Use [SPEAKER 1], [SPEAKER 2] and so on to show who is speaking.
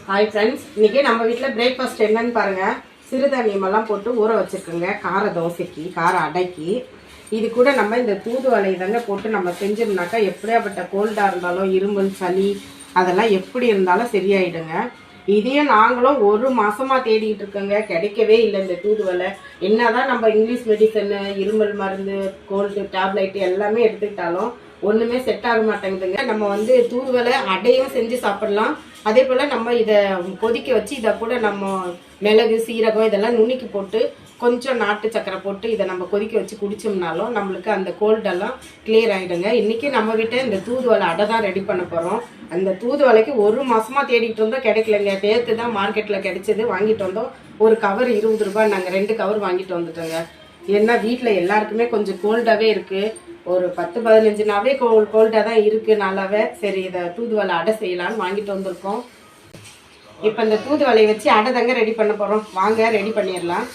[SPEAKER 1] Hi friends, இன்றைக்கி நம்ம வீட்டில் பிரேக்ஃபாஸ்ட் என்னன்னு பாருங்கள். சிறுதானியமெல்லாம் போட்டு ஊற வச்சுருக்கோங்க. கார தோசைக்கு, கார அடைக்கு. இது கூட நம்ம இந்த தூதுவளை தாங்க போட்டு நம்ம செஞ்சோம்னாக்கா எப்படியாப்பட்ட கோல்டாக இருந்தாலும், இருமல், சளி அதெல்லாம் எப்படி இருந்தாலும் சரியாயிடுங்க. இதையும் நாங்களும் ஒரு மாதமாக தேடிக்கிட்டு இருக்கோங்க. கிடைக்கவே இல்லை இந்த தூதுவளை. என்ன தான் நம்ம இங்கிலீஷ் மெடிசனு, இருமல் மருந்து, கோல்டு டேப்லெட்டு எல்லாமே எடுத்துக்கிட்டாலும் ஒன்றுமே செட் ஆக மாட்டேங்குதுங்க. நம்ம தூதுவளை அடையும் செஞ்சு சாப்பிடலாம். அதே போல் நம்ம இதை கொதிக்க வச்சு இதை கூட நம்ம மிளகு, சீரகம் இதெல்லாம் நுணுக்கி போட்டு கொஞ்சம் நாட்டு சக்கரை போட்டு இதை நம்ம கொதிக்க வச்சு குடிச்சோம்னாலும் நம்மளுக்கு அந்த கோல்டெல்லாம் கிளியர் ஆகிடுங்க. இன்றைக்கி நம்ம வீட்டை இந்த தூதுவளை அடை தான் ரெடி பண்ண போகிறோம். அந்த தூதுவளைக்கு ஒரு மாதமாக தேடிட்டு இருந்தோம், கிடைக்கலங்க. நேற்று தான் மார்க்கெட்டில் கிடைச்சது, வாங்கிட்டு வந்தோம். ஒரு கவர் 20 ரூபாய். நாங்கள் 2 கவர் வாங்கிட்டு வந்துட்டோங்க. ஏன்னா வீட்டில் எல்லாருக்குமே கொஞ்சம் கோல்டாகவே இருக்குது. ஒரு 10-15 நாவே கோல்டாக தான் இருக்குது நாளாவே. சரி, இதை தூதுவளை அடை செய்யலான்னு வாங்கிட்டு வந்திருக்கோம். இப்போ இந்த தூதுவளையை வச்சு அடை தாங்க ரெடி பண்ண போகிறோம். வாங்க ரெடி பண்ணிடலாம்.